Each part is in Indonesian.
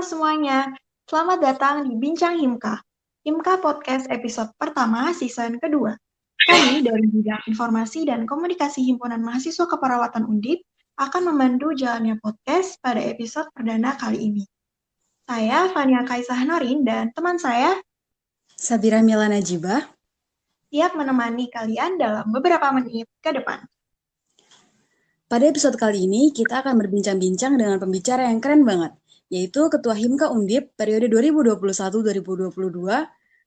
Halo semuanya, selamat datang di Bincang Himka. Himka Podcast episode pertama season kedua. Kami dari bidang informasi dan komunikasi Himpunan Mahasiswa Keperawatan Undip akan memandu jalannya podcast pada episode perdana kali ini. Saya Fania Kaisah Norin dan teman saya Sabira Mila Najibah. siap menemani kalian dalam beberapa menit ke depan. Pada episode kali ini, kita akan berbincang-bincang dengan pembicara yang keren banget, yaitu Ketua Himka Undip periode 2021-2022,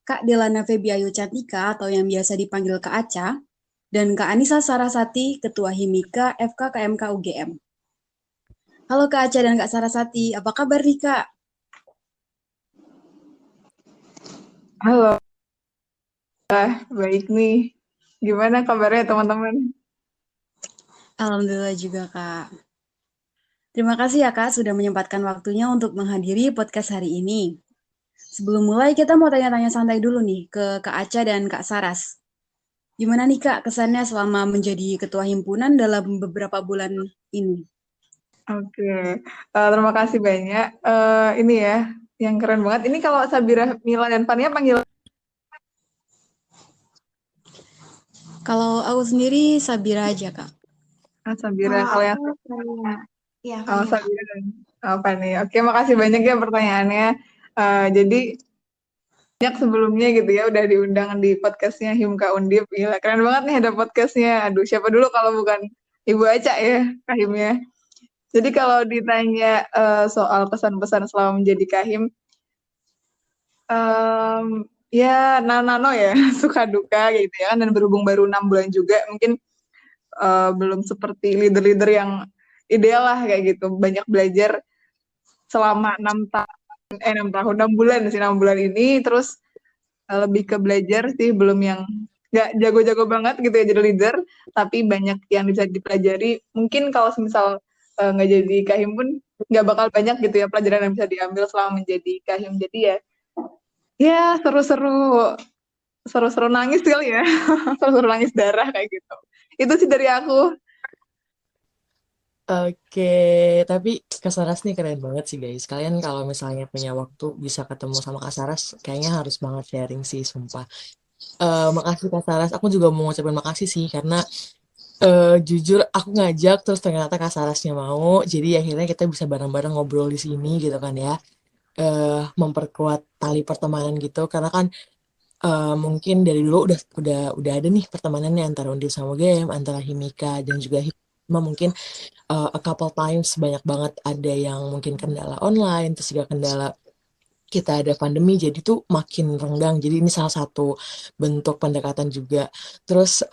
Kak Delana Febiayu Cantika atau yang biasa dipanggil Kak Aca, dan Kak Anissa Sarasati, Ketua Himika FKKMK UGM. Halo Kak Aca dan Kak Sarasati, apa kabar nih Kak? Halo, baik nih. Gimana kabarnya teman-teman? Alhamdulillah juga Kak. Terima kasih ya Kak sudah menyempatkan waktunya untuk menghadiri podcast hari ini. Sebelum mulai, kita mau tanya-tanya santai dulu nih ke Kak Aca dan Kak Saras. Gimana nih Kak kesannya selama menjadi ketua himpunan dalam beberapa bulan ini? Oke, terima kasih banyak. Ini ya, yang keren banget. Ini kalau Sabira, Mila, dan Fania panggil Kalau aku sendiri Sabira aja Kak. Sabira. Kalau Kalau yang aku Fania. Iya, Fania Kak. Sabira dan Fania. Oke, makasih banyak ya pertanyaannya. Jadi, banyak sebelumnya gitu ya, udah diundang di podcastnya Himka Undip. Gila, keren banget nih ada podcastnya. Aduh, siapa dulu kalau bukan Ibu Aca ya, Kahimnya. Jadi kalau ditanya soal pesan-pesan selama menjadi Kahim, ya nano ya, suka duka gitu ya kan, dan berhubung baru 6 bulan juga, mungkin belum seperti leader-leader yang ideal lah kayak gitu. Banyak belajar selama 6 tahun, 6 bulan sih, 6 bulan ini, terus lebih ke belajar sih, belum yang nggak jago-jago banget gitu ya jadi leader, tapi banyak yang bisa dipelajari. Mungkin kalau misal nggak jadi kahim pun nggak bakal banyak gitu ya pelajaran yang bisa diambil selama menjadi kahim. Jadi ya seru-seru, seru-seru nangis kali ya, seru-seru nangis darah kayak gitu. Itu sih dari aku. Oke, tapi Kak Saras nih keren banget sih guys. Kalian kalau misalnya punya waktu bisa ketemu sama Kak Saras, kayaknya harus banget sharing sih, sumpah. Makasih Kak Saras, aku juga mau ngucapin makasih sih, karena jujur aku ngajak, terus ternyata Kak Sarasnya mau, jadi akhirnya kita bisa bareng-bareng ngobrol di sini gitu kan ya. Memperkuat tali pertemanan gitu, karena kan mungkin dari dulu udah ada nih pertemanannya antara Undip sama UGM, antara Himika dan juga Hima. Mungkin a couple times banyak banget ada yang mungkin kendala online, terus juga kendala kita ada pandemi, jadi tuh makin renggang. Jadi ini salah satu bentuk pendekatan juga. Terus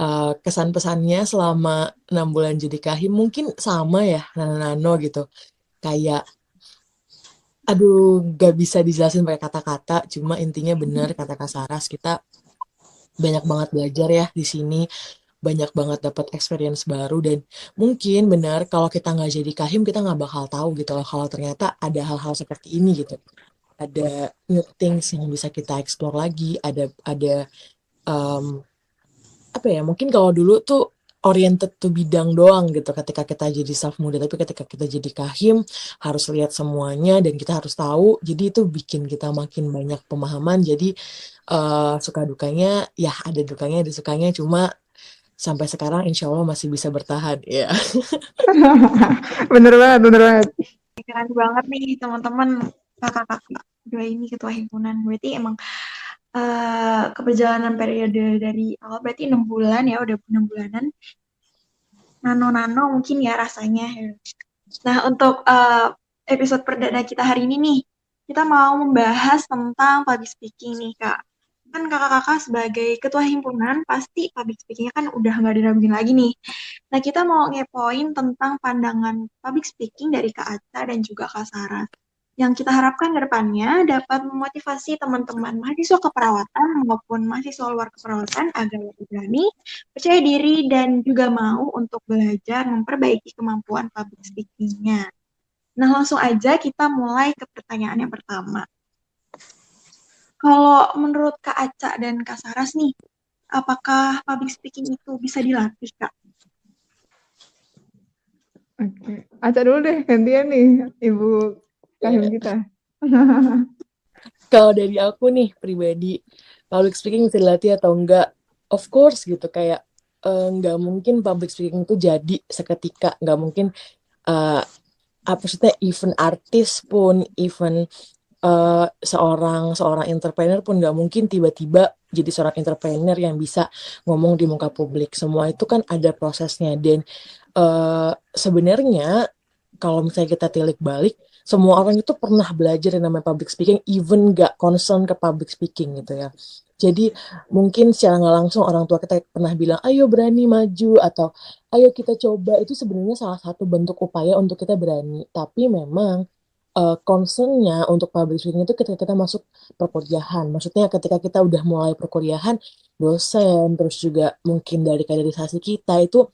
kesan pesannya selama 6 bulan jadi kahim mungkin sama ya, nano-nano gitu. Kayak aduh, gak bisa dijelasin pakai kata-kata, cuma intinya benar kata Kak Saras, kita banyak banget belajar ya di sini, banyak banget dapat experience baru, dan mungkin benar kalau kita nggak jadi kahim kita nggak bakal tahu gitu loh kalau ternyata ada hal-hal seperti ini gitu, ada new things yang bisa kita explore lagi, ada um, apa ya, mungkin kalau dulu tuh oriented to bidang doang gitu ketika kita jadi staff muda, tapi ketika kita jadi kahim harus lihat semuanya dan kita harus tahu, jadi itu bikin kita makin banyak pemahaman. Jadi suka dukanya ya, ada dukanya ada sukanya, cuma sampai sekarang insya Allah masih bisa bertahan ya. Bener banget, bener banget. Keren banget nih teman-teman, kakak-kakak dua ini ketua himpunan. Berarti emang keperjalanan periode dari awal berarti 6 bulan ya, udah 6 bulanan. Nano-nano mungkin ya rasanya. Nah, untuk episode perdana kita hari ini nih, kita mau membahas tentang public speaking nih, Kak. Kan kakak-kakak sebagai ketua himpunan, pasti public speaking-nya kan udah nggak diraguin lagi nih. Nah, kita mau ngepoin tentang pandangan public speaking dari Kak Aca dan juga Kak Sarah. Yang kita harapkan ke depannya dapat memotivasi teman-teman mahasiswa keperawatan maupun mahasiswa luar keperawatan agar lebih berani, percaya diri, dan juga mau untuk belajar memperbaiki kemampuan public speaking-nya. Nah, langsung aja kita mulai ke pertanyaan yang pertama. Kalau menurut Kak Aca dan Kak Saras nih, apakah public speaking itu bisa dilatih, Kak? Oke, Aca dulu deh, gantian nih Ibu kahim kita. Kalau dari aku nih pribadi, public speaking bisa dilatih atau enggak? Of course gitu, kayak nggak mungkin public speaking itu jadi seketika, nggak mungkin eh, apa maksudnya, even artis pun, even seorang seorang entrepreneur pun nggak mungkin tiba-tiba jadi seorang entrepreneur yang bisa ngomong di muka publik. Semua itu kan ada prosesnya, dan sebenarnya kalau misalnya kita tilik balik, semua orang itu pernah belajar yang namanya public speaking, even nggak concern ke public speaking gitu ya. Jadi mungkin secara nggak langsung orang tua kita pernah bilang, ayo berani maju, atau ayo kita coba. Itu sebenarnya salah satu bentuk upaya untuk kita berani. Tapi memang concernnya untuk public speaking itu ketika kita masuk perkuliahan. Maksudnya ketika kita udah mulai perkuliahan, dosen, terus juga mungkin dari kaderisasi kita itu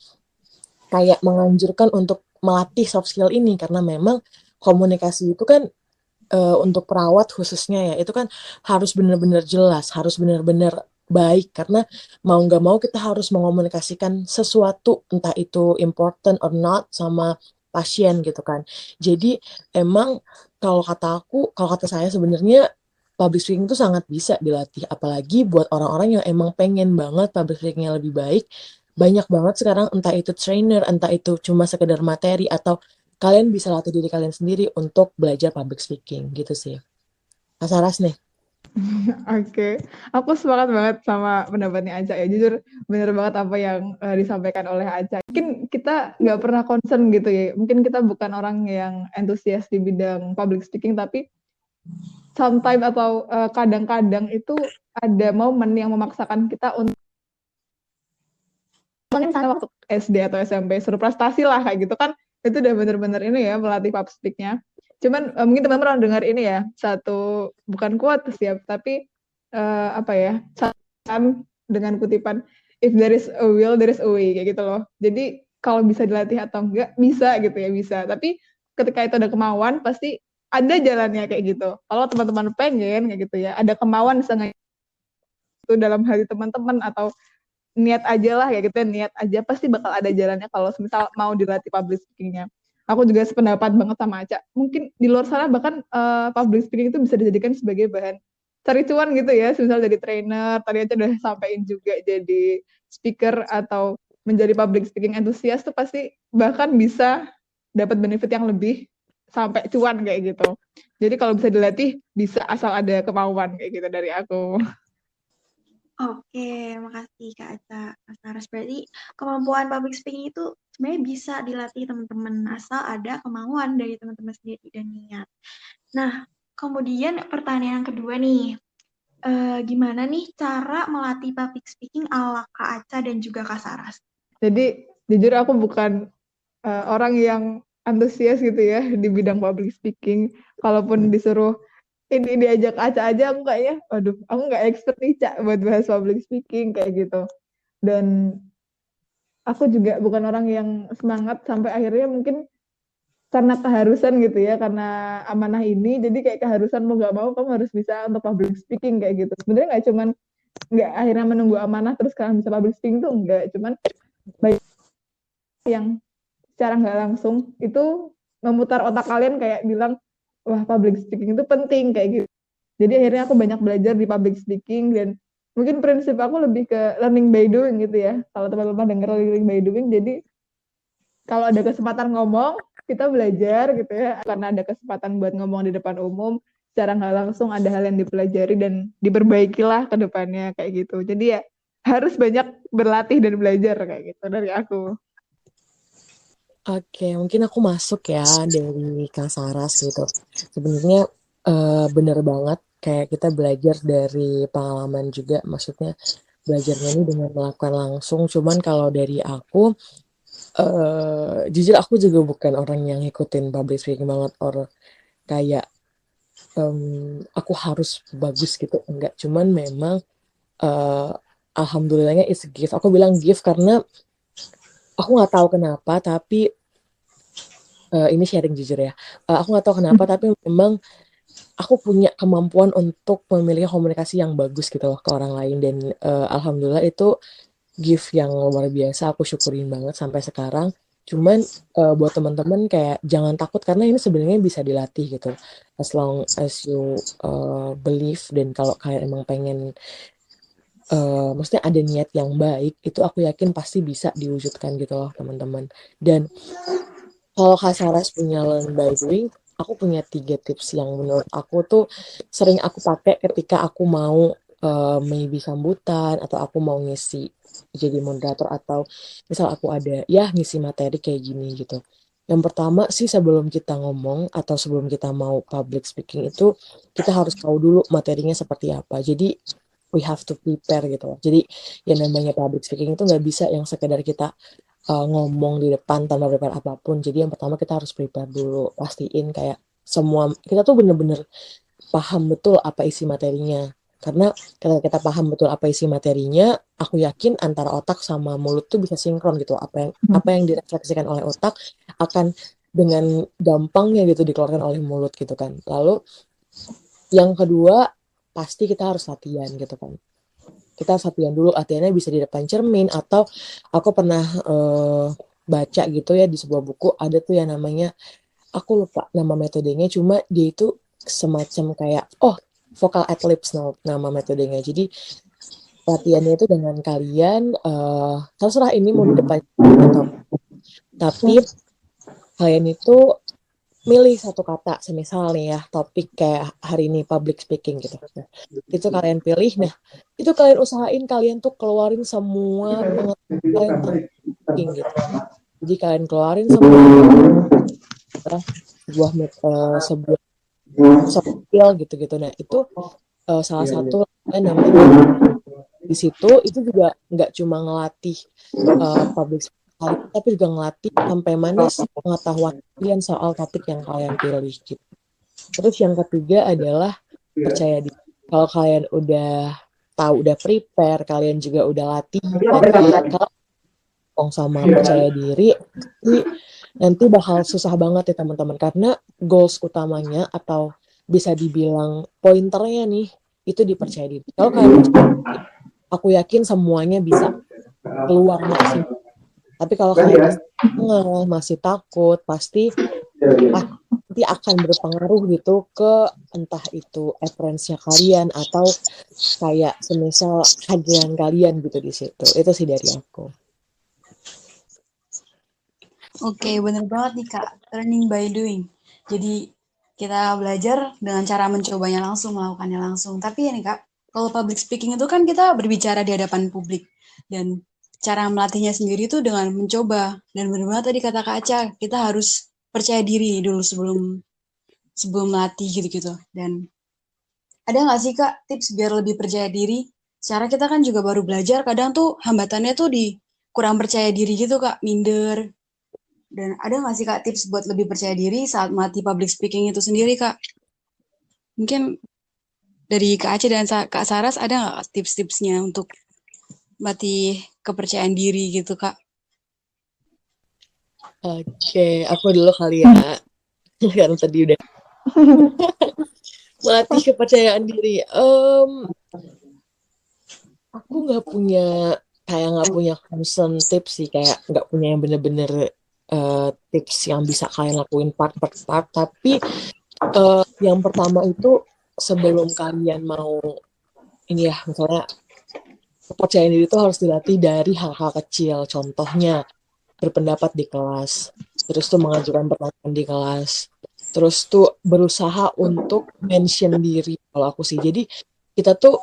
kayak menganjurkan untuk melatih soft skill ini, karena memang komunikasi itu kan untuk perawat khususnya ya, itu kan harus benar-benar jelas, harus benar-benar baik, karena mau nggak mau kita harus mengomunikasikan sesuatu, entah itu important or not, sama pasien gitu kan. Jadi emang kalau kata saya sebenarnya public speaking itu sangat bisa dilatih, apalagi buat orang-orang yang emang pengen banget public speakingnya lebih baik. Banyak banget sekarang, entah itu trainer, entah itu cuma sekedar materi, atau kalian bisa latih diri kalian sendiri untuk belajar public speaking gitu sih. Kak Saras nih. Oke, aku sepakat banget sama pendapatnya Aca ya. Jujur bener banget apa yang disampaikan oleh Aca. Mungkin kita nggak pernah concern gitu ya. Mungkin kita bukan orang yang antusias di bidang public speaking, tapi sometimes atau kadang-kadang itu ada momen yang memaksakan kita untuk mungkin waktu SD atau SMP suruh prestasi lah kayak gitu kan, itu udah bener-bener ini ya melatih public speak-nya. Cuman mungkin teman-teman dengar ini ya, satu bukan quote siap, tapi apa ya, dengan kutipan if there is a will there is a way kayak gitu loh. Jadi kalau bisa dilatih atau enggak, bisa gitu ya, bisa. Tapi ketika itu ada kemauan pasti ada jalannya kayak gitu. Kalau teman-teman pengen kayak gitu ya, ada kemauan misalnya itu dalam hati teman-teman, atau niat aja lah kayak gitu ya, niat aja pasti bakal ada jalannya kalau misal mau dilatih public speaking-nya. Aku juga sependapat banget sama Aca. Mungkin di luar sana bahkan public speaking itu bisa dijadikan sebagai bahan cari cuan gitu ya, misal jadi trainer, tadi Aca udah sampaikan juga jadi speaker atau menjadi public speaking enthusiast tuh pasti bahkan bisa dapat benefit yang lebih sampai cuan kayak gitu. Jadi kalau bisa dilatih bisa asal ada kemauan kayak gitu dari aku. Oke, makasih Kak Aca, Kak Saras. Berarti kemampuan public speaking itu sebenarnya bisa dilatih teman-teman, asal ada kemauan dari teman-teman sendiri dan niat. Nah, kemudian pertanyaan yang kedua nih, gimana nih cara melatih public speaking ala Kak Aca dan juga Kak Saras? Jadi jujur aku bukan orang yang antusias gitu ya di bidang public speaking. Kalaupun disuruh ini diajak Aca aja, aku kayaknya, waduh, aku nggak expert nih Cak buat bahas public speaking kayak gitu. Dan aku juga bukan orang yang semangat sampai akhirnya mungkin karena keharusan gitu ya, karena amanah ini, jadi kayak keharusan mau nggak mau kamu harus bisa untuk public speaking kayak gitu. Sebenarnya nggak cuman nggak akhirnya menunggu amanah terus kalian bisa public speaking tuh enggak, cuman banyak yang secara nggak langsung itu memutar otak kalian kayak bilang, wah public speaking itu penting kayak gitu. Jadi akhirnya aku banyak belajar di public speaking, dan mungkin prinsip aku lebih ke learning by doing gitu ya. Kalau teman-teman dengar learning by doing, jadi kalau ada kesempatan ngomong, kita belajar gitu ya. Karena ada kesempatan buat ngomong di depan umum, secara nggak langsung ada hal yang dipelajari dan diperbaikilah ke depannya kayak gitu. Jadi ya harus banyak berlatih dan belajar kayak gitu dari aku. Oke, mungkin aku masuk ya dari Kak Saras gitu. Sebenarnya bener banget, kayak kita belajar dari pengalaman juga, maksudnya belajarnya ini dengan melakukan langsung. Cuman kalau dari aku, jujur aku juga bukan orang yang ngikutin public speaking banget, or kayak aku harus bagus gitu, enggak. Cuman memang alhamdulillahnya it's a gift. Aku bilang gift karena aku nggak tahu kenapa, tapi ini sharing jujur ya. Aku nggak tahu kenapa, tapi memang aku punya kemampuan untuk memiliki komunikasi yang bagus gitu loh ke orang lain, dan alhamdulillah itu gift yang luar biasa. Aku syukurin banget sampai sekarang. Cuman buat teman-teman kayak jangan takut karena ini sebenarnya bisa dilatih gitu. As long as you believe, dan kalau kalian emang pengen maksudnya ada niat yang baik, itu aku yakin pasti bisa diwujudkan gitu loh teman-teman. Dan kalau Kak Saras punya learn by doing, aku punya 3 tips yang menurut aku tuh sering aku pakai ketika aku mau maybe sambutan atau aku mau ngisi jadi moderator, atau misal aku ada ya ngisi materi kayak gini gitu. Yang pertama sih, sebelum kita ngomong atau sebelum kita mau public speaking itu, kita harus tahu dulu materinya seperti apa. Jadi we have to prepare gitu loh. Jadi yang namanya public speaking itu nggak bisa yang sekedar kita ngomong di depan tanpa prepare apapun. Jadi yang pertama kita harus prepare dulu, pastiin kayak semua kita tuh bener-bener paham betul apa isi materinya. Karena kalau kita paham betul apa isi materinya, aku yakin antara otak sama mulut tuh bisa sinkron gitu. Apa yang direfleksikan oleh otak akan dengan gampangnya gitu dikeluarkan oleh mulut gitu kan. Lalu yang kedua, pasti kita harus latihan gitu kan. Kita harus latihan dulu, latihannya bisa di depan cermin, atau aku pernah baca gitu ya di sebuah buku, ada tuh yang namanya, aku lupa nama metodenya, cuma dia itu semacam kayak vocal ad-libs nama metodenya. Jadi latihannya itu dengan kalian terserah ini mau di depan atau, tapi kalian itu milih satu kata, semisal nih ya topik kayak hari ini public speaking gitu. Nah, itu kalian pilih, nah itu kalian usahain kalian tuh keluarin semua pengetahuan kalian tentang speaking gitu. Jadi kalian keluarin semua sebuah soft skill gitu-gitu. Nah itu salah satu namanya di situ. Itu juga nggak cuma ngelatih public speaking, tapi juga ngelatih sampai mana sih pengetahuan kalian soal topik yang kalian pilih gitu. Terus yang ketiga adalah percaya diri. Kalau kalian udah tahu, udah prepare, kalian juga udah latihan, kalau sama percaya diri, nanti bakal susah banget ya teman-teman, karena goals utamanya atau bisa dibilang pointernya nih itu dipercaya diri. Kalau kalian percaya diri, aku yakin semuanya bisa keluar maksimal. Tapi kalau kalian masih takut, pasti akan berpengaruh gitu ke entah itu appearance-nya kalian atau kayak semisal hadiran kalian gitu di situ. Itu sih dari aku. Oke, bener banget nih Kak. Learning by doing. Jadi kita belajar dengan cara mencobanya langsung, melakukannya langsung. Tapi ya nih Kak, kalau public speaking itu kan kita berbicara di hadapan publik. Dan cara melatihnya sendiri itu dengan mencoba. Dan bener banget tadi kata Kak Aca, kita harus percaya diri dulu sebelum melatih gitu-gitu. Dan ada nggak sih Kak tips biar lebih percaya diri? Secara kita kan juga baru belajar, kadang tuh hambatannya tuh di kurang percaya diri gitu Kak, minder. Dan ada nggak sih Kak tips buat lebih percaya diri saat melatih public speaking itu sendiri Kak? Mungkin dari Kak Aceh dan Kak Saras ada nggak tips-tipsnya untuk melatih kepercayaan diri gitu Kak? Oke, aku dulu kali ya. Karena tadi udah melatih kepercayaan diri. Aku nggak punya concern tips sih, kayak nggak punya yang bener-bener tips yang bisa kalian lakuin part per part. Tapi yang pertama itu, sebelum kalian mau ini ya, misalnya kepercayaan diri itu harus dilatih dari hal-hal kecil. Contohnya berpendapat di kelas, terus tuh mengajukan pertanyaan di kelas, terus tuh berusaha untuk mention diri. Kalau aku sih, jadi kita tuh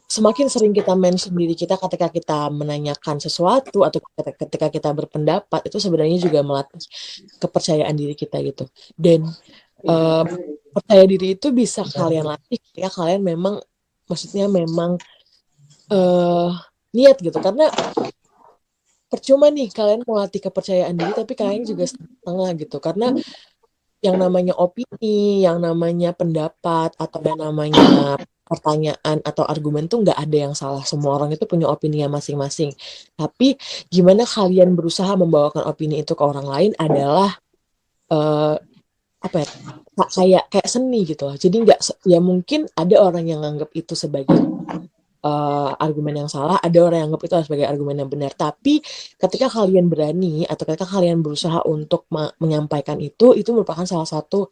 semakin sering kita mention diri kita ketika kita menanyakan sesuatu atau ketika kita berpendapat, itu sebenarnya juga melatih kepercayaan diri kita gitu. Dan percaya diri itu bisa kalian latih ya kalian memang niat gitu. Karena percuma nih kalian melatih kepercayaan diri tapi kalian juga setengah gitu. Karena yang namanya opini, yang namanya pendapat, atau yang namanya pertanyaan atau argumen tuh nggak ada yang salah. Semua orang itu punya opininya masing-masing. Tapi gimana kalian berusaha membawakan opini itu ke orang lain adalah kayak seni gitu loh. Jadi nggak, ya mungkin ada orang yang nganggap itu sebagai argumen yang salah, ada orang yang anggap itu sebagai argumen yang benar. Tapi ketika kalian berani atau ketika kalian berusaha untuk menyampaikan itu merupakan salah satu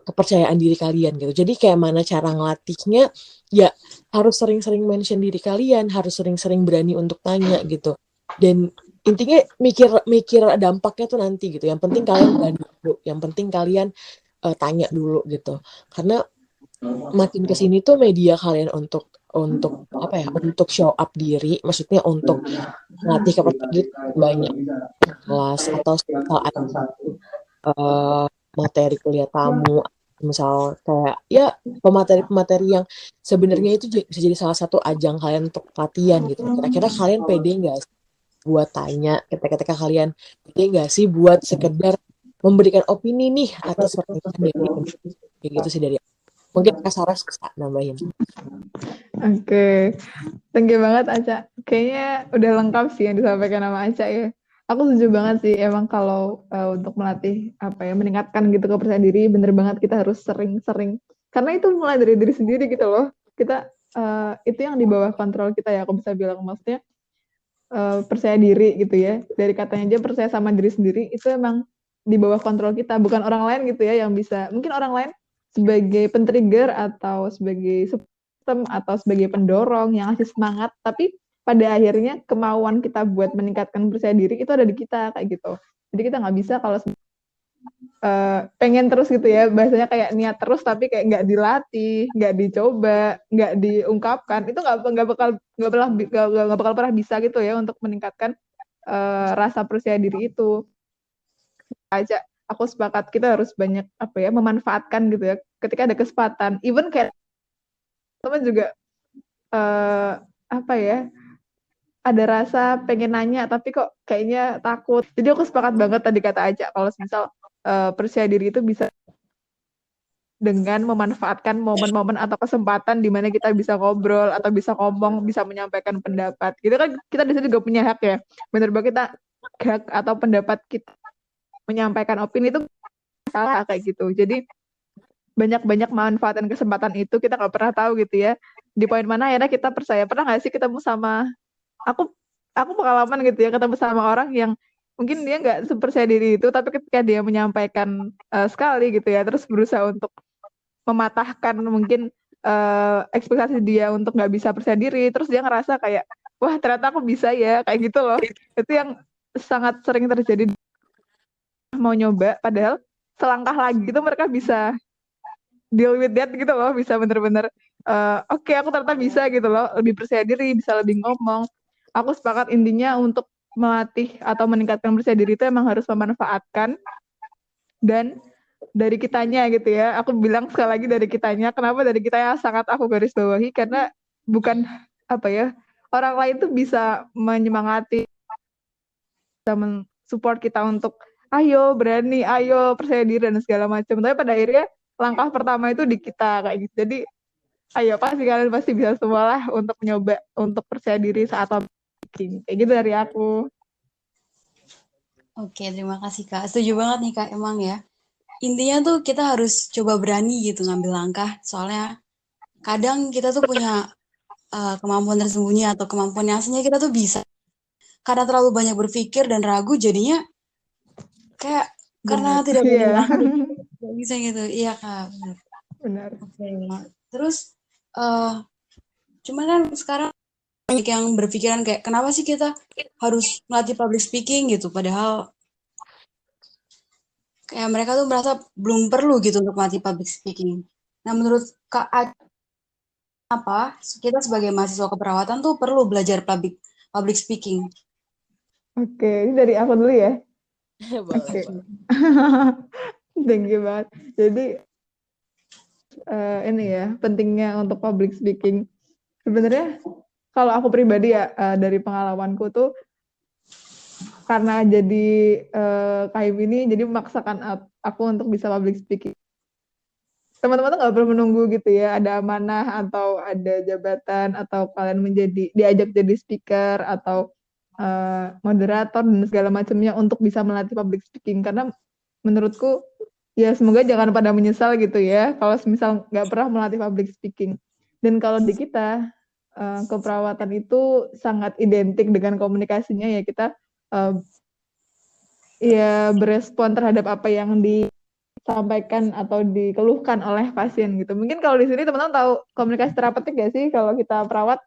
kepercayaan diri kalian gitu. Jadi kayak mana cara ngelatihnya, ya harus sering-sering mention diri kalian, harus sering-sering berani untuk tanya gitu. Dan intinya mikir dampaknya tuh nanti gitu. Yang penting kalian berani dulu, yang penting kalian tanya dulu gitu. Karena makin kesini tuh media kalian untuk apa ya, untuk show up diri, maksudnya untuk melatih kepercayaan diri banyak kelas atau misal ada materi kuliah tamu, misal kayak ya pemateri-pemateri yang sebenarnya itu bisa jadi salah satu ajang kalian untuk latihan gitu. Kira-kira kalian pede nggak sih buat tanya, ketika kalian pede nggak sih buat sekedar memberikan opini nih atas pernikahan dari kayak gitu sih dari mungkin Kak Saras bisa nambahin. Oke, thank you banget Aca. Kayaknya udah lengkap sih yang disampaikan sama Aca ya. Aku setuju banget sih emang kalau untuk melatih meningkatkan gitu kepercayaan diri, bener banget kita harus sering-sering. Karena itu mulai dari diri sendiri gitu loh. Kita itu yang di bawah kontrol kita ya, aku bisa bilang maksudnya percaya diri gitu ya. Dari katanya aja percaya sama diri sendiri itu emang di bawah kontrol kita, bukan orang lain gitu ya yang bisa. Mungkin orang lain sebagai pentrigger atau sebagai sistem atau sebagai pendorong yang ngasih semangat, tapi pada akhirnya kemauan kita buat meningkatkan percaya diri itu ada di kita kayak gitu. Jadi kita nggak bisa kalau pengen terus gitu ya, bahasanya kayak niat terus tapi kayak nggak dilatih, nggak dicoba, nggak diungkapkan, itu nggak bakal pernah bisa gitu ya untuk meningkatkan rasa percaya diri itu. Aja aku sepakat kita harus banyak memanfaatkan gitu ya ketika ada kesempatan, even kayak teman juga ada rasa pengen nanya tapi kok kayaknya takut. Jadi aku sepakat banget tadi kata Aja kalau misal percaya diri itu bisa dengan memanfaatkan momen-momen atau kesempatan di mana kita bisa ngobrol atau bisa ngomong, bisa menyampaikan pendapat. Gitu kan kita di sini juga punya hak ya. Benar banget kita hak atau pendapat kita menyampaikan opini itu salah kayak gitu. Jadi banyak-banyak manfaat dan kesempatan itu kita nggak pernah tahu gitu ya. Di poin mana akhirnya kita percaya. Pernah nggak sih ketemu sama aku pengalaman gitu ya ketemu sama orang yang mungkin dia nggak sepercaya diri itu, tapi ketika dia menyampaikan sekali gitu ya, terus berusaha untuk mematahkan mungkin ekspektasi dia untuk nggak bisa percaya diri, terus dia ngerasa kayak wah ternyata aku bisa ya kayak gitu loh. Itu yang sangat sering terjadi, mau nyoba padahal selangkah lagi itu mereka bisa deal with that gitu loh, bisa bener-bener oke, aku ternyata bisa gitu loh, lebih percaya diri, bisa lebih ngomong. Aku sepakat intinya untuk melatih atau meningkatkan percaya diri itu emang harus memanfaatkan dan dari kitanya gitu ya. Aku bilang sekali lagi dari kitanya. Kenapa dari kitanya sangat aku garis bawahi? Karena bukan orang lain tuh bisa menyemangati, bisa mensupport kita untuk ayo berani, ayo percaya diri dan segala macam. Tapi pada akhirnya langkah pertama itu di kita kayak gitu. Jadi ayo kalian pasti bisa semua lah untuk mencoba untuk percaya diri saat public kayak gitu dari aku. Oke, terima kasih Kak. Setuju banget nih Kak, emang ya. Intinya tuh kita harus coba berani gitu ngambil langkah. Soalnya kadang kita tuh punya kemampuan tersembunyi atau kemampuan yang aslinya kita tuh bisa. Karena terlalu banyak berpikir dan ragu jadinya kayak karena tidak berani melangkah tidak bisa gitu. Iya Kak, benar. Benar. Oke. Terus cuman kan sekarang banyak yang berpikiran kayak kenapa sih kita harus melatih public speaking gitu, padahal kayak mereka tuh merasa belum perlu gitu untuk melatih public speaking. Nah menurut Kak, apa kita sebagai mahasiswa keperawatan tuh perlu belajar public speaking? Oke, ini dari aku dulu ya. Boleh. Thank you banget. Jadi ini ya pentingnya untuk public speaking. Sebenarnya kalau aku pribadi ya dari pengalamanku tuh karena jadi KHIM ini jadi memaksakan aku untuk bisa public speaking. Teman-teman tuh nggak perlu menunggu gitu ya ada amanah atau ada jabatan atau kalian diajak jadi speaker atau moderator dan segala macamnya untuk bisa melatih public speaking, karena menurutku ya semoga jangan pada menyesal gitu ya kalau misal nggak pernah melatih public speaking. Dan kalau di kita keperawatan itu sangat identik dengan komunikasinya ya, kita ya berespon terhadap apa yang disampaikan atau dikeluhkan oleh pasien gitu. Mungkin kalau di sini teman-teman tahu komunikasi terapeutik gak sih kalau kita perawat?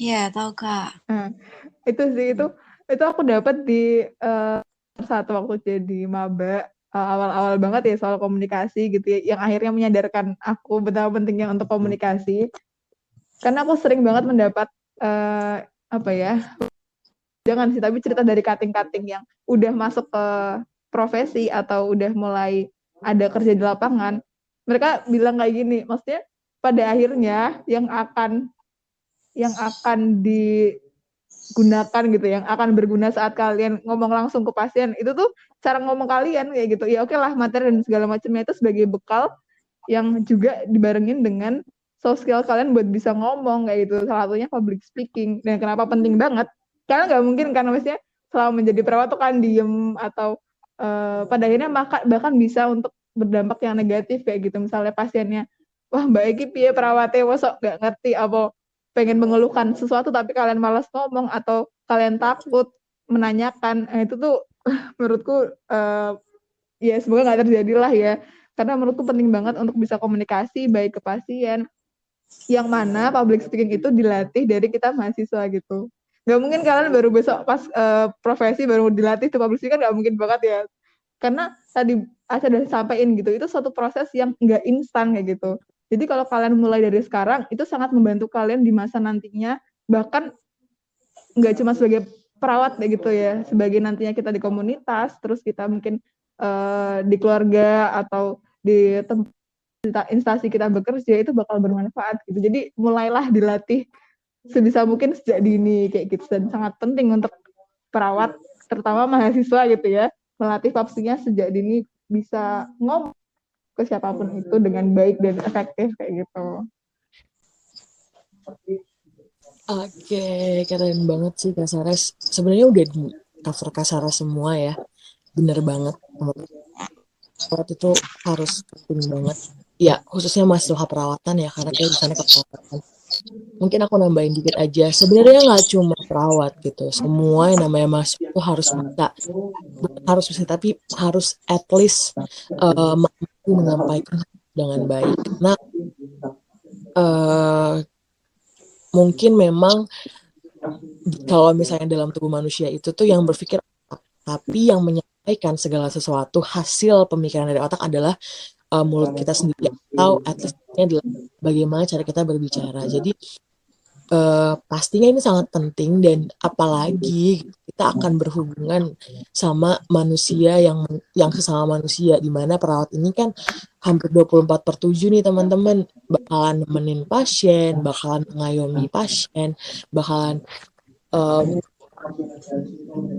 Iya, tahu Kak. Nah, itu sih itu aku dapat di satu waktu jadi maba, awal-awal banget ya soal komunikasi gitu ya, yang akhirnya menyadarkan aku betapa pentingnya untuk komunikasi. Karena aku sering banget mendapat apa ya, jangan sih, tapi cerita dari kating-kating yang udah masuk ke profesi atau udah mulai ada kerja di lapangan. Mereka bilang kayak gini, maksudnya pada akhirnya yang akan digunakan gitu, yang akan berguna saat kalian ngomong langsung ke pasien, itu tuh cara ngomong kalian kayak gitu. Ya oke lah, materi dan segala macamnya itu sebagai bekal yang juga dibarengin dengan soft skill kalian buat bisa ngomong kayak gitu. Salah satunya public speaking. Dan kenapa penting banget? Karena nggak mungkin kan, maksudnya selama menjadi perawat tuh kan diem atau pada akhirnya bahkan bisa untuk berdampak yang negatif kayak gitu. Misalnya pasiennya, wah Mbak Eki piye perawatnya, mosok nggak ngerti apa pengen mengeluhkan sesuatu tapi kalian malas ngomong atau kalian takut menanyakan. Itu tuh menurutku ya semoga nggak terjadi lah ya. Karena menurutku penting banget untuk bisa komunikasi baik ke pasien, yang mana public speaking itu dilatih dari kita mahasiswa gitu. Nggak mungkin kalian baru besok pas profesi baru dilatih tuh public speaking, kan nggak mungkin banget ya. Karena tadi Aca udah sampaikan gitu, itu suatu proses yang nggak instan kayak gitu. Jadi kalau kalian mulai dari sekarang, itu sangat membantu kalian di masa nantinya, bahkan nggak cuma sebagai perawat kayak gitu ya, sebagai nantinya kita di komunitas, terus kita mungkin di keluarga atau di tempat instansi kita bekerja, itu bakal bermanfaat gitu. Jadi mulailah dilatih sebisa mungkin sejak dini kayak gitu, dan sangat penting untuk perawat terutama mahasiswa gitu ya, melatih papsinya sejak dini bisa ngomong ke siapapun itu dengan baik dan efektif kayak gitu. Oke, keren banget sih Kak Saras. Sebenarnya udah di cover Kak Saras semua ya. Bener banget. Perawat itu harus penting banget. Ya, khususnya mahasiswa perawatan ya, karena kayak jurusannya keperawatan. Mungkin aku nambahin dikit aja. Sebenarnya nggak cuma perawat gitu. Semua yang namanya mahasiswa itu harus bisa. Bukan harus bisa, tapi harus at least mampu menyampaikan dengan baik. Nah, mungkin memang kalau misalnya dalam tubuh manusia itu tuh yang berpikir otak, tapi yang menyampaikan segala sesuatu hasil pemikiran dari otak adalah mulut kita sendiri, atau at least ini adalah bagaimana cara kita berbicara. Jadi pastinya ini sangat penting, dan apalagi kita akan berhubungan sama manusia yang sesama manusia, di mana perawat ini kan hampir 24/7 nih teman-teman, bakalan nemenin pasien, bakalan mengayomi pasien, bakalan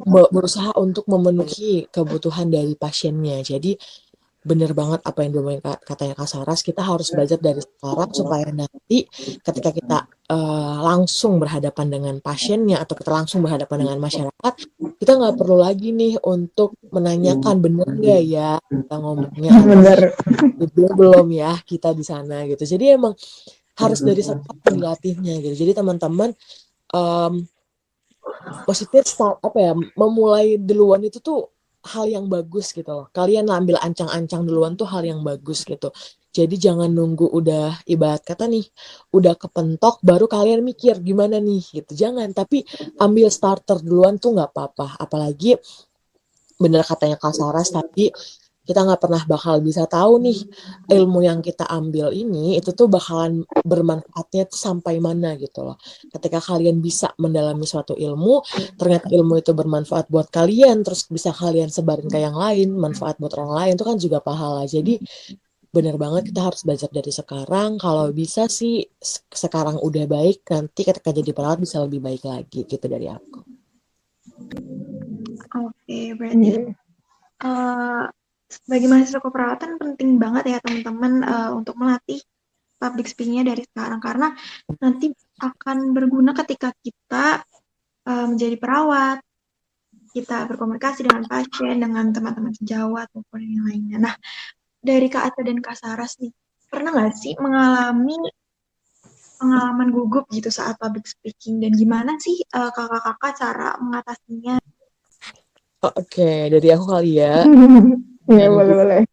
berusaha untuk memenuhi kebutuhan dari pasiennya. Jadi bener banget apa yang diomongin katanya Kak Saras, kita harus belajar dari sekarang supaya nanti ketika kita langsung berhadapan dengan pasiennya atau kita langsung berhadapan dengan masyarakat, kita nggak perlu lagi nih untuk menanyakan bener nggak ya kita ngomongnya, atau belum ya kita di sana gitu. Jadi emang harus dari sekarang dilatihnya gitu. Jadi teman-teman maksudnya memulai duluan itu tuh hal yang bagus gitu loh. Kalian ambil ancang-ancang duluan tuh hal yang bagus gitu. Jadi jangan nunggu udah ibarat kata nih, udah kepentok baru kalian mikir gimana nih gitu. Jangan, tapi ambil starter duluan tuh nggak apa-apa. Apalagi bener katanya Kak Saras tadi, kita nggak pernah bakal bisa tahu nih ilmu yang kita ambil ini itu tuh bakalan bermanfaatnya tuh sampai mana gitu loh. Ketika kalian bisa mendalami suatu ilmu, ternyata ilmu itu bermanfaat buat kalian, terus bisa kalian sebarin ke yang lain, manfaat buat orang lain, itu kan juga pahala. Jadi benar banget kita harus belajar dari sekarang. Kalau bisa sih sekarang udah baik, nanti ketika jadi perawat bisa lebih baik lagi gitu dari aku. Oke, berarti bagi mahasiswa keperawatan penting banget ya teman-teman untuk melatih public speaking-nya dari sekarang, karena nanti akan berguna ketika kita menjadi perawat, kita berkomunikasi dengan pasien, dengan teman-teman sejawat maupun yang lainnya. Nah, dari Kak Aca dan Kak Saras nih, pernah nggak sih mengalami pengalaman gugup gitu saat public speaking dan gimana sih kakak-kakak cara mengatasinya? Oke, dari aku kali ya. Iya, Dan boleh.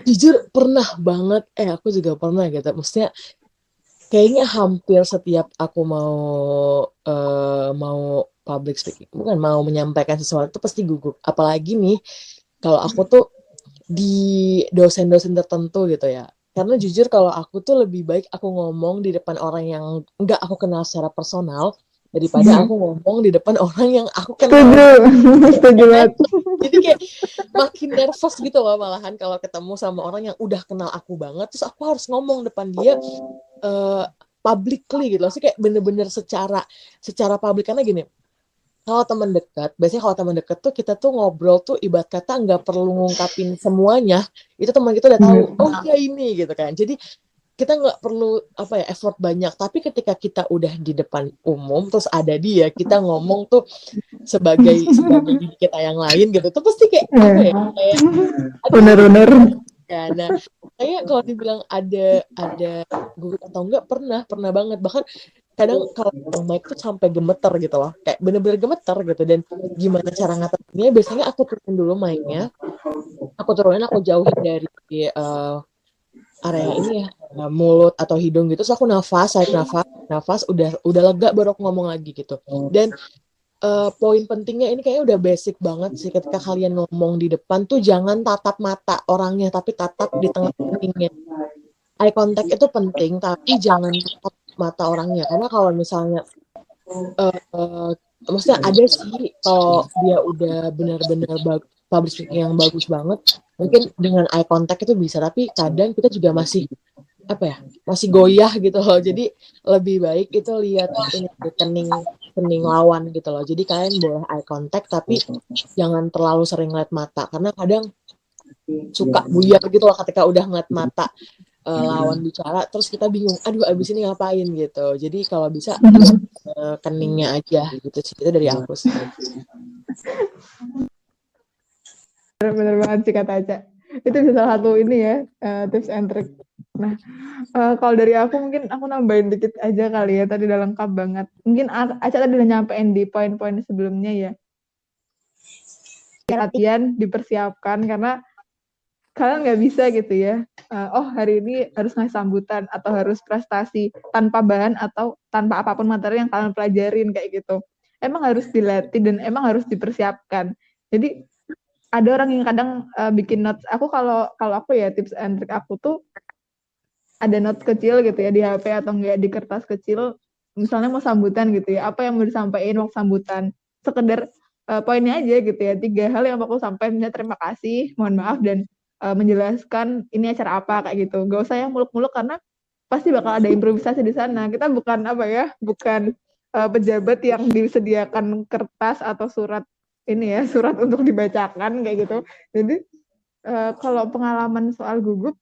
jujur pernah banget, aku juga pernah gitu. Maksudnya kayaknya hampir setiap aku mau public speaking, bukan mau menyampaikan sesuatu pasti gugup. Apalagi nih kalau aku tuh di dosen-dosen tertentu gitu ya. Karena jujur kalau aku tuh lebih baik aku ngomong di depan orang yang nggak aku kenal secara personal daripada aku ngomong di depan orang yang aku kenal. Setuju banget. Jadi kayak makin nervous gitu loh malahan kalau ketemu sama orang yang udah kenal aku banget, terus aku harus ngomong depan dia publicly gitu loh. Sih kayak bener-bener secara public, karena gini, kalau teman dekat, biasanya kalau teman dekat tuh kita tuh ngobrol tuh ibarat kata nggak perlu ngungkapin semuanya, itu teman kita udah tahu, oh iya ini gitu kan. Jadi kita nggak perlu effort banyak. Tapi ketika kita udah di depan umum terus ada dia, kita ngomong tuh sebagai diri kita yang lain gitu, tuh pasti kayak kayak aduh, Bener-bener. ya. Nah, kayak kalau dibilang ada gugup atau enggak, pernah banget. Bahkan kadang kalau mic tuh sampai gemeter gitu loh, kayak bener-bener gemeter gitu. Dan gimana cara ngatasinnya, biasanya aku turunin dulu mic-nya, aku jauhin dari area ini ya, mulut atau hidung gitu. Terus aku tarik nafas, udah lega baru aku ngomong lagi gitu. Dan poin pentingnya ini kayaknya udah basic banget sih, ketika kalian ngomong di depan tuh jangan tatap mata orangnya, tapi tatap di tengah kupingnya. Eye contact itu penting, tapi jangan tatap mata orangnya. Karena kalau misalnya maksudnya ada sih kalau dia udah benar-benar public speaking yang bagus banget, mungkin dengan eye contact itu bisa, tapi kadang kita juga masih masih goyah gitu loh. Jadi lebih baik itu lihat ini kening lawan gitu loh. Jadi kalian boleh eye contact tapi jangan terlalu sering ngeliat mata, karena kadang suka buyar gitu loh ketika udah ngeliat mata lawan bicara, terus kita bingung, aduh abis ini ngapain gitu. Jadi kalau bisa keningnya aja gitu sih. Itu dari aku sih. Bener banget sih kata Aca. Itu bisa salah satu ini ya, tips and trick. Nah, kalau dari aku mungkin aku nambahin dikit aja kali ya, tadi udah lengkap banget. Mungkin Aca tadi udah nyampein di poin-poin sebelumnya ya. Latihan, dipersiapkan, karena kalian nggak bisa gitu ya, hari ini harus ngasih sambutan atau harus prestasi tanpa bahan atau tanpa apapun materi yang kalian pelajarin kayak gitu. Emang harus dilatih dan emang harus dipersiapkan. Jadi ada orang yang kadang bikin notes. Kalau aku ya, tips and trick aku tuh ada notes kecil gitu ya di HP atau enggak di kertas kecil. Misalnya mau sambutan gitu ya, apa yang mau disampaikan waktu sambutan. Sekedar poinnya aja gitu ya, 3 hal yang aku sampaikan, misalnya terima kasih, mohon maaf, dan menjelaskan ini acara apa kayak gitu. Gak usah yang muluk-muluk karena pasti bakal ada improvisasi di sana. Kita bukan bukan pejabat yang disediakan kertas atau surat surat untuk dibacakan kayak gitu. Jadi kalau pengalaman soal gugup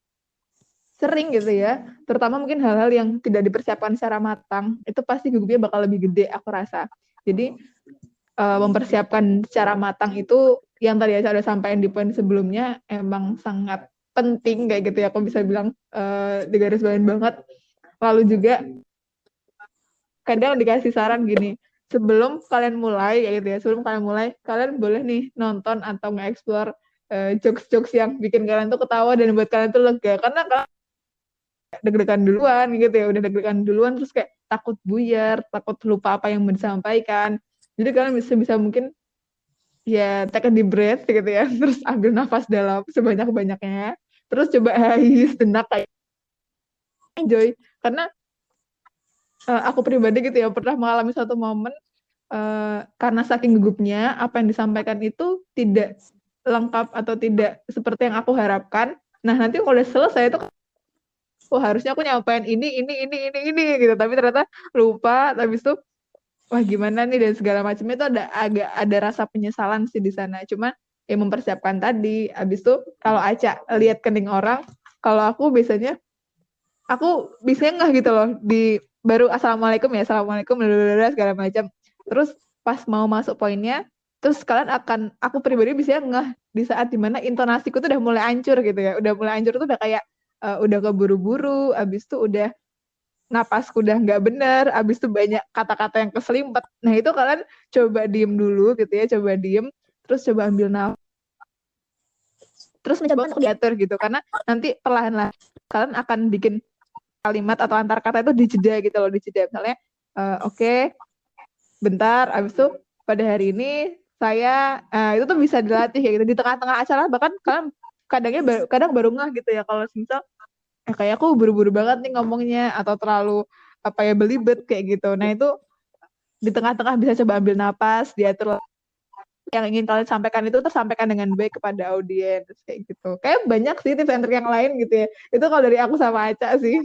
sering gitu ya, terutama mungkin hal-hal yang tidak dipersiapkan secara matang, itu pasti gugupnya bakal lebih gede aku rasa. Jadi mempersiapkan secara matang itu yang tadi saya udah sampaikan di poin sebelumnya emang sangat penting kayak gitu ya, aku bisa bilang digarisbawahi banget. Lalu juga kadang dikasih saran gini, sebelum kalian mulai kalian boleh nih nonton atau nge-explore jokes-jokes yang bikin kalian tuh ketawa dan buat kalian tuh lega, karena kalian deg-degan duluan gitu ya, udah deg-degan duluan terus kayak takut buyar, takut lupa apa yang mau disampaikan. Jadi kalian bisa mungkin ya take a deep breath gitu ya, terus ambil nafas dalam sebanyak-banyaknya, terus coba hais sejenak kayak enjoy. Karena aku pribadi gitu ya pernah mengalami satu momen karena saking gugupnya apa yang disampaikan itu tidak lengkap atau tidak seperti yang aku harapkan. Nah nanti kalau udah selesai itu harusnya aku nyampain ini gitu, tapi ternyata lupa. Habis itu wah gimana nih dan segala macamnya, itu ada rasa penyesalan sih di sana. Cuma ya mempersiapkan tadi. Habis itu kalau Aca lihat kening orang, kalau aku biasanya nggak gitu loh, baru assalamualaikum segala macam. Terus pas mau masuk poinnya, terus kalian aku pribadi bisa nggak di saat dimana intonasiku tuh udah mulai hancur gitu ya, udah mulai hancur tuh udah kayak udah keburu-buru, abis itu udah napasku udah nggak bener, abis itu banyak kata-kata yang keselimpet. Nah itu kalian coba diem dulu gitu ya, coba diem, terus coba ambil nafas, terus mencoba untuk diatur gitu, karena nanti perlahan-lahan kalian akan bikin kalimat atau antar kata itu dijeda gitu loh, dijeda. Misalnya, oke, bentar, abis itu pada hari ini saya, itu tuh bisa dilatih kayak gitu. Di tengah-tengah acara bahkan kalian kadang baru ngeh gitu ya, kalau misal kayak aku buru-buru banget nih ngomongnya atau terlalu belibet kayak gitu. Nah itu di tengah-tengah bisa coba ambil napas, diatur yang ingin kalian sampaikan itu tersampaikan dengan baik kepada audiens kayak gitu. Kayak banyak sih tips and trick yang lain gitu ya. Itu kalau dari aku sama Aca sih.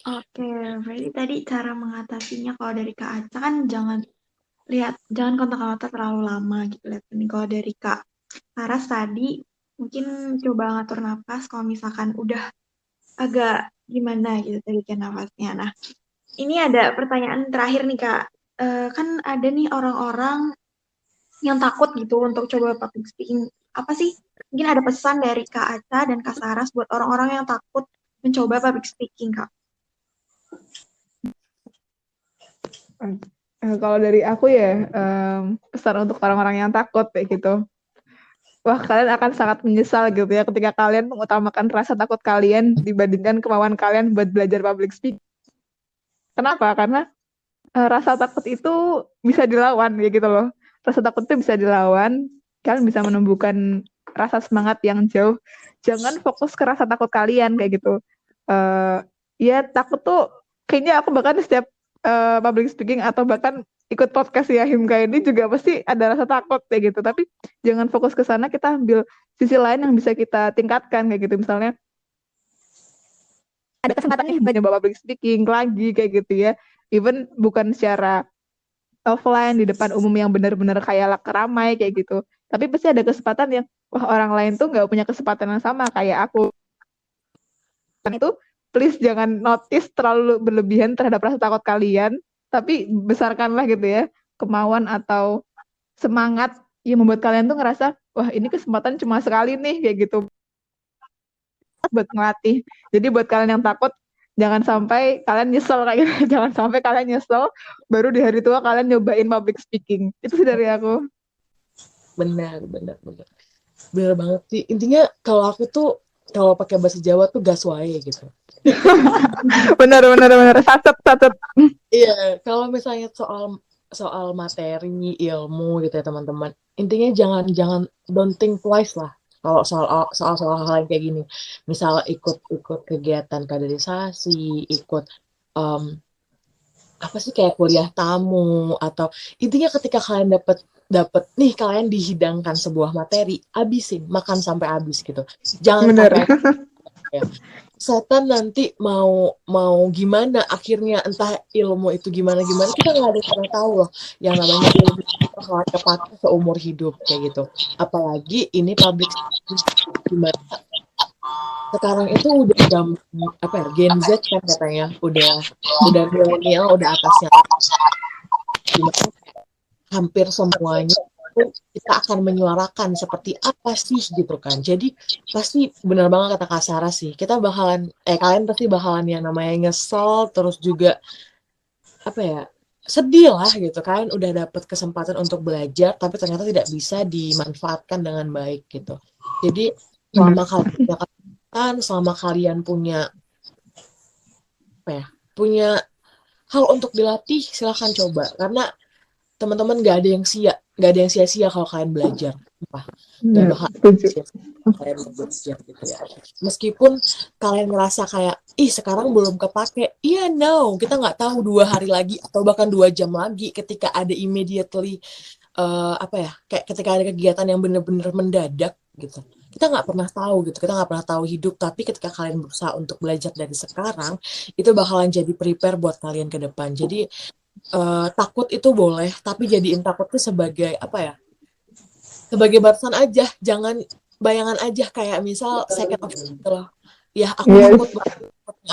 Oke, berarti tadi cara mengatasinya kalau dari Kak Aca kan jangan kontak kata terlalu lama gitu. Lihat ini kalau dari Kak Saras tadi mungkin coba ngatur napas kalau misalkan udah agak gimana gitu tarikan nafasnya. Nah, ini ada pertanyaan terakhir nih Kak. Kan ada nih orang-orang yang takut gitu untuk coba public speaking. Apa sih? Mungkin ada pesan dari Kak Aca dan Kak Saras buat orang-orang yang takut mencoba public speaking, Kak. Kalau dari aku ya, pesan untuk orang-orang yang takut kayak gitu. Wah, kalian akan sangat menyesal gitu ya ketika kalian mengutamakan rasa takut kalian dibandingkan kemauan kalian buat belajar public speaking. Kenapa? Karena rasa takut itu bisa dilawan ya gitu loh. Rasa takut itu bisa dilawan, kalian bisa menumbuhkan rasa semangat yang jauh. Jangan fokus ke rasa takut kalian kayak gitu. Ya takut tuh kayaknya aku bahkan setiap public speaking atau bahkan ikut podcast ya Himka ini juga pasti ada rasa takut kayak gitu. Tapi jangan fokus ke sana, kita ambil sisi lain yang bisa kita tingkatkan kayak gitu. Misalnya ada kesempatan nih buat nyoba public speaking lagi kayak gitu ya. Even bukan secara offline di depan umum yang benar-benar kayak ramai kayak gitu. Tapi pasti ada kesempatan yang wah orang lain tuh nggak punya kesempatan yang sama kayak aku. Dan itu please jangan notice terlalu berlebihan terhadap rasa takut kalian, tapi besarkanlah gitu ya kemauan atau semangat yang membuat kalian tuh ngerasa wah ini kesempatan cuma sekali nih kayak gitu buat ngelatih. Jadi buat kalian yang takut jangan sampai kalian nyesel kayak gitu. Jangan sampai kalian nyesel baru di hari tua kalian nyobain public speaking. Itu sih dari aku. Benar banget sih. Intinya kalau aku tuh kalau pakai bahasa Jawa tuh gas wae gitu. benar sacet. Iya, kalau misalnya soal materi, ilmu gitu ya teman-teman. Intinya jangan don't think twice lah. Kalau soal hal yang kayak gini. Misalnya ikut kegiatan kaderisasi, ikut apa sih kayak kuliah tamu atau intinya ketika kalian dapat nih kalian dihidangkan sebuah materi, habisin, makan sampai habis gitu. Jangan Benar. sampai ya. Setan nanti mau gimana akhirnya entah ilmu itu gimana kita nggak ada yang pernah tahu loh yang namanya ilmu bakalan kepake seumur hidup kayak gitu, apalagi ini public gimana sekarang itu udah Gen Z kan katanya udah milenial udah atasnya gimana hampir semuanya kita akan menyuarakan seperti apa sih gitu kan. Jadi pasti benar banget kata Kak Sarah sih. Kita bakalan kalian pasti bakalan yang namanya nyesel terus juga sedih lah gitu. Kalian udah dapet kesempatan untuk belajar tapi ternyata tidak bisa dimanfaatkan dengan baik gitu. Jadi selama kalian punya punya hal untuk dilatih, silahkan coba karena teman-teman nggak ada yang sia-sia kalau kalian belajar. Nggak bakal kalian belajar gitu ya. Meskipun kalian ngerasa kayak, sekarang belum kepake. Iya, no. Kita nggak tahu 2 hari lagi atau bahkan 2 jam lagi ketika ada immediately kayak ketika ada kegiatan yang benar-benar mendadak gitu. Kita nggak pernah tahu gitu. Kita nggak pernah tahu hidup. Tapi ketika kalian berusaha untuk belajar dari sekarang, itu bakalan jadi prepare buat kalian ke depan. Jadi takut itu boleh, tapi jadiin takut itu sebagai sebagai batasan aja, jangan bayangan aja kayak misal second of gitu loh. Ya aku takut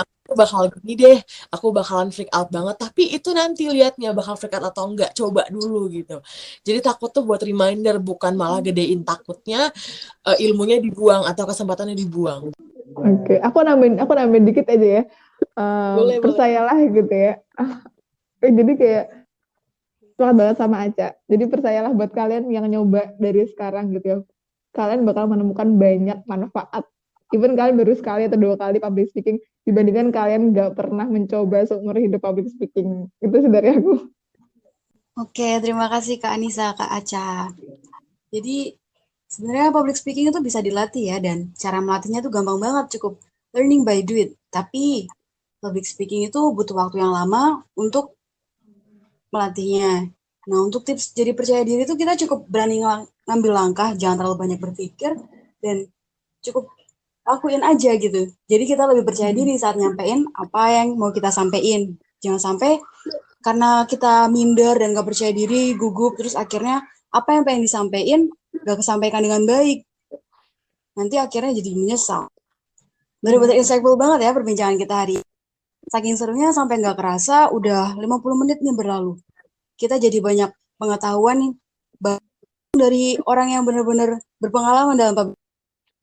aku bakal gini deh, aku bakalan freak out banget, tapi itu nanti liatnya bakal freak out atau enggak, coba dulu gitu. Jadi takut tuh buat reminder, bukan malah gedein takutnya, ilmunya dibuang atau kesempatannya dibuang. Oke, aku nambahin dikit aja ya. Boleh. percayalah gitu ya. Jadi kayak semangat banget sama Aca. Jadi percayalah buat kalian yang nyoba dari sekarang gitu ya. Kalian bakal menemukan banyak manfaat. Even kalian baru sekali atau 2 kali public speaking, dibandingkan kalian nggak pernah mencoba seumur hidup public speaking. Itu sih dari aku. Oke, terima kasih Kak Anissa, Kak Aca. Jadi sebenarnya public speaking itu bisa dilatih ya, dan cara melatihnya tuh gampang banget, cukup learning by do it. Tapi public speaking itu butuh waktu yang lama untuk melatihnya. Nah, untuk tips jadi percaya diri itu kita cukup berani ngambil langkah, jangan terlalu banyak berpikir, dan cukup lakuin aja gitu. Jadi kita lebih percaya diri saat nyampein apa yang mau kita sampein. Jangan sampai karena kita minder dan gak percaya diri, gugup, terus akhirnya apa yang pengen disampaikan gak kesampaikan dengan baik. Nanti akhirnya jadi menyesal. Bener-bener insightful banget ya perbincangan kita hari ini. Saking serunya sampai gak kerasa udah 50 menit nih berlalu. Kita jadi banyak pengetahuan nih dari orang yang benar-benar berpengalaman dalam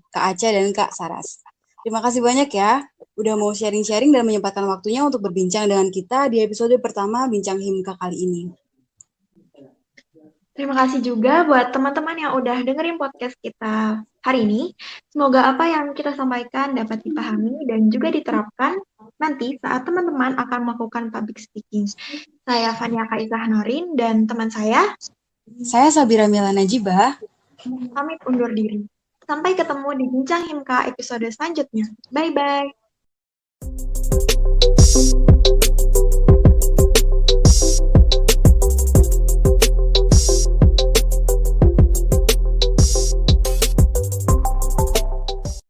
Kak Aca dan Kak Saras. Terima kasih banyak ya udah mau sharing-sharing dan menyempatkan waktunya untuk berbincang dengan kita di episode pertama Bincang Himka kali ini. Terima kasih juga buat teman-teman yang udah dengerin podcast kita hari ini. Semoga apa yang kita sampaikan dapat dipahami dan juga diterapkan nanti saat teman-teman akan melakukan public speaking. Saya Fania Kaisah Norin dan teman saya Sabira Mila Najibah. pamit undur diri. Sampai ketemu di Bincang Himka episode selanjutnya. Bye-bye.